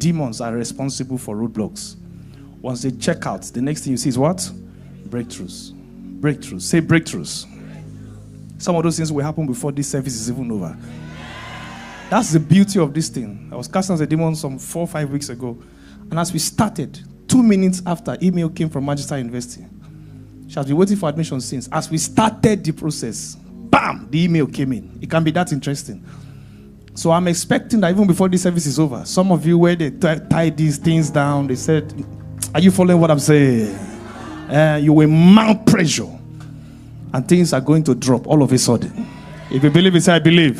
demons are responsible for roadblocks. Once they check out, the next thing you see is what? Breakthroughs. Breakthroughs. Say breakthroughs. Some of those things will happen before this service is even over. That's the beauty of this thing. I was casting out a demon some 4 or 5 weeks ago. And as we started, 2 minutes after, email came from Manchester University. She has been waiting for admission since. As we started the process, bam, the email came in. It can be that interesting. So I'm expecting that even before this service is over, some of you, where they tie these things down, they said, are you following what I'm saying? You will mount pressure. And things are going to drop all of a sudden. If you believe it, say, I believe.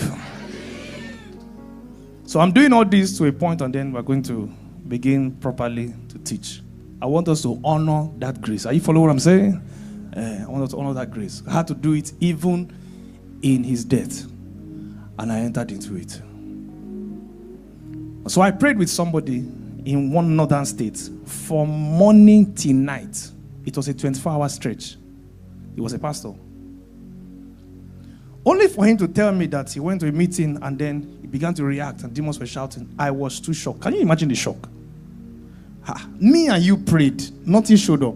So I'm doing all this to a point, and then we're going to begin properly to teach. I want us to honor that grace. Are you following what I'm saying? I want us to honor that grace. I had to do it even in his death. And I entered into it. So I prayed with somebody in one northern state from morning till night. It was a 24-hour stretch. He was a pastor. Only for him to tell me that he went to a meeting and then he began to react and demons were shouting. I was too shocked. Can you imagine the shock? Me and you prayed. Nothing showed up.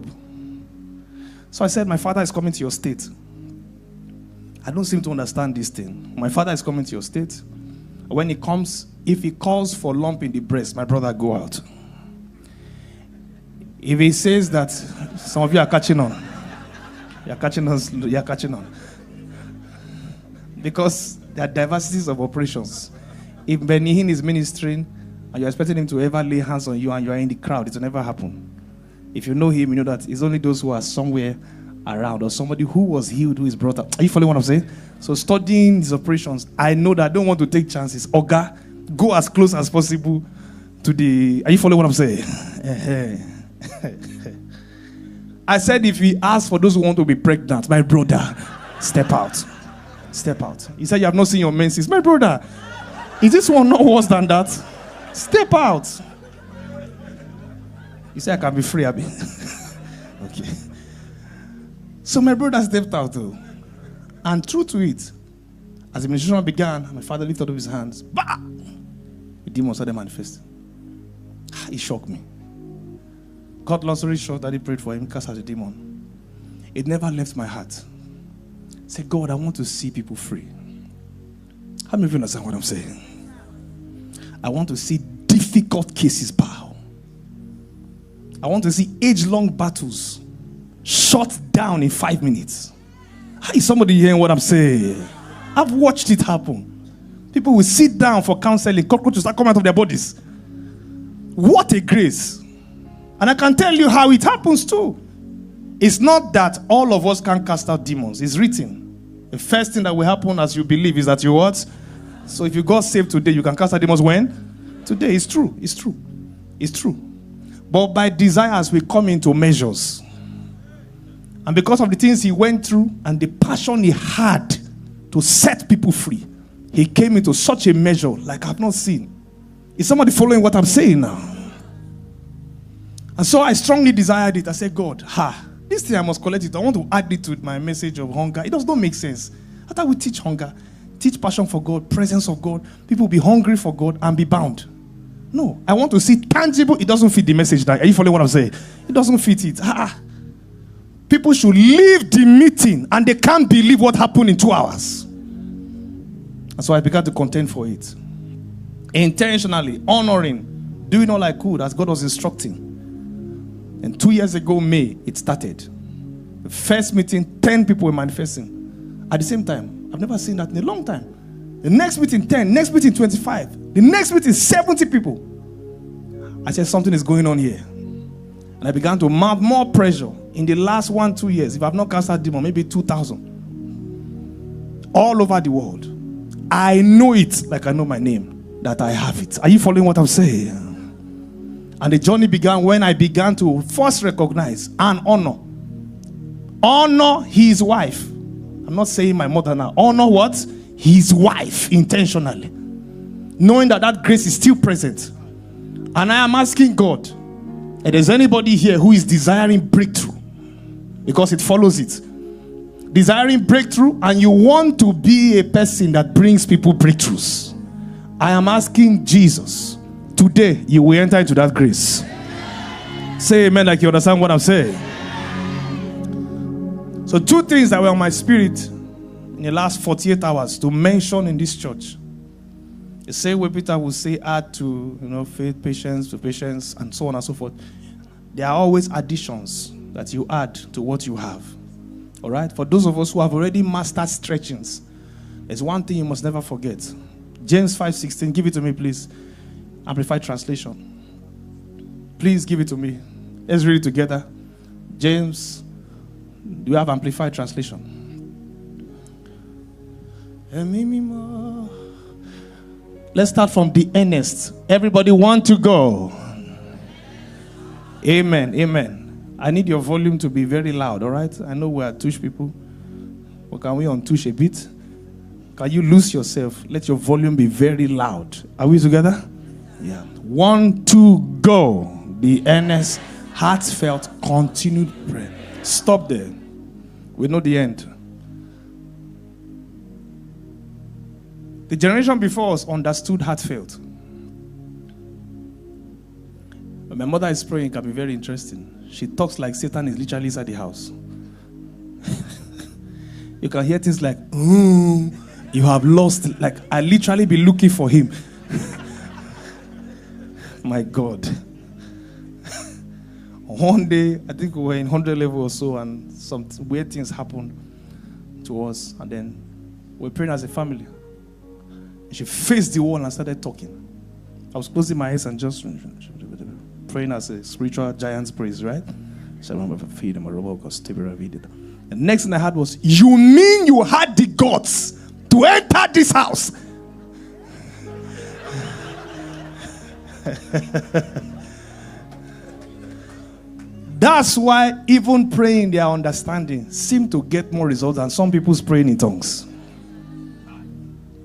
So I said, my father is coming to your state. I don't seem to understand this thing. My father is coming to your state. When he comes, if he calls for lump in the breast, my brother, go out. If he says that, some of you are catching on. You're catching on. Because there are diversities of operations. If Benihin is ministering and you're expecting him to ever lay hands on you and you're in the crowd, it will never happen. If you know him, you know that it's only those who are somewhere around or somebody who was healed, who is brought up. Are you following what I'm saying? So studying these operations, I know that I don't want to take chances. Oga, go as close as possible to the... Are you following what I'm saying? I said if he asks for those who want to be pregnant, my brother, step out. Step out. He said, you have not seen your menses. My brother, is this one not worse than that? Step out. He said, I can be free, Abi. Okay. So my brother stepped out, though. And true to it, as the ministration began, my father lifted up his hands. Bah! The demon started manifesting. It shocked me. Cut long story short, Daddy prayed for him, cast out the demon. It never left my heart. I said, God, I want to see people free. How many of you understand what I'm saying? I want to see difficult cases bow. I want to see age-long battles shut down in 5 minutes. Is somebody hearing what I'm saying? I've watched it happen. People will sit down for counseling, cockroaches start coming out of their bodies. What a grace. And I can tell you how it happens too. It's not that all of us can cast out demons. It's written. The first thing that will happen as you believe is that you what? So if you got saved today, you can cast out demons when? Today. It's true. It's true. It's true. But by desires, we come into measures. And because of the things he went through and the passion he had to set people free, he came into such a measure like I've not seen. Is somebody following what I'm saying now? And so I strongly desired it. I said, God, this thing I must collect it. I want to add it to my message of hunger. It does not make sense. I thought we teach hunger, teach passion for God, presence of God. People will be hungry for God and be bound. No, I want to see tangible. It doesn't fit the message. Are you following what I'm saying? It doesn't fit it. People should leave the meeting and they can't believe what happened in 2 hours. And so I began to contend for it. Intentionally, honoring, doing all I could as God was instructing. And 2 years ago, May, it started. The first meeting, 10 people were manifesting at the same time. I've never seen that in a long time. The next meeting, 10. Next meeting, 25. The next meeting, 70 people. I said, something is going on here. And I began to mount more pressure. In the last 1-2 years, if I've not cast out demon, maybe 2,000. All over the world. I know it like I know my name, that I have it. Are you following what I'm saying? And the journey began when I began to first recognize and honor his wife. I'm not saying my mother now. Honor what? His wife intentionally. Knowing that that grace is still present. And I am asking God, if there's anybody here who is desiring breakthrough, because it follows it. Desiring breakthrough and you want to be a person that brings people breakthroughs. I am asking Jesus Today, you will enter into that grace. Say amen like you understand what I'm saying. So 2 things that were on my spirit in the last 48 hours to mention in this church. The same way Peter will say add to, faith, patience, and so on and so forth. There are always additions that you add to what you have. All right? For those of us who have already mastered stretchings, there's one thing you must never forget. James 5:16, give it to me, please. Amplified translation. Please give it to me. Let's read it together. James, do you have Amplified translation? Let's start from the earnest. Everybody want to go? Amen. Amen. I need your volume to be very loud, all right? I know we are tush people. But can we untush a bit? Can you lose yourself? Let your volume be very loud. Are we together? Yeah. 1, 2, go. The earnest, heartfelt, continued prayer. Stop there. We know the end. The generation before us understood heartfelt. When my mother is praying, it can be very interesting. She talks like Satan is literally inside the house. You can hear things like, you have lost. Like, I literally be looking for him. My God. One day, I think we were in 100 level or so, and some weird things happened to us. And then we're praying as a family. And she faced the wall and started talking. I was closing my eyes and just praying as a spiritual giant's praise, right? The next thing I had was, you mean you had the guts to enter this house? That's why even praying their understanding seem to get more results than some people's praying in tongues.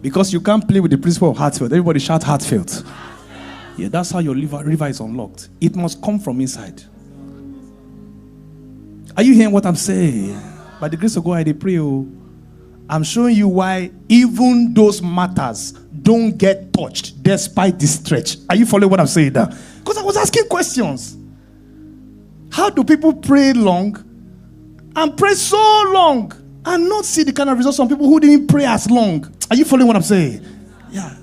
Because you can't play with the principle of heartfelt. Everybody shout heartfelt. Yeah, that's how your river is unlocked. It must come from inside. Are you hearing what I'm saying? By the grace of God, I pray. I'm showing you why even those matters don't get touched despite the stretch. Are you following what I'm saying now? Because I was asking questions. How do people pray long and pray so long and not see the kind of results from people who didn't pray as long? Are you following what I'm saying? Yeah.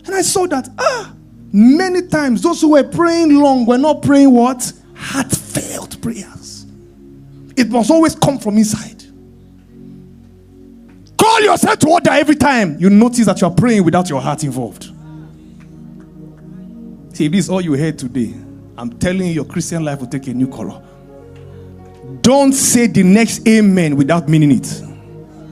And I saw that, many times those who were praying long were not praying what? Heartfelt prayers. It must always come from inside. Call yourself to order every time you notice that you are praying without your heart involved. See, if this is all you heard today, I'm telling you, your Christian life will take a new color. Don't say the next amen without meaning it.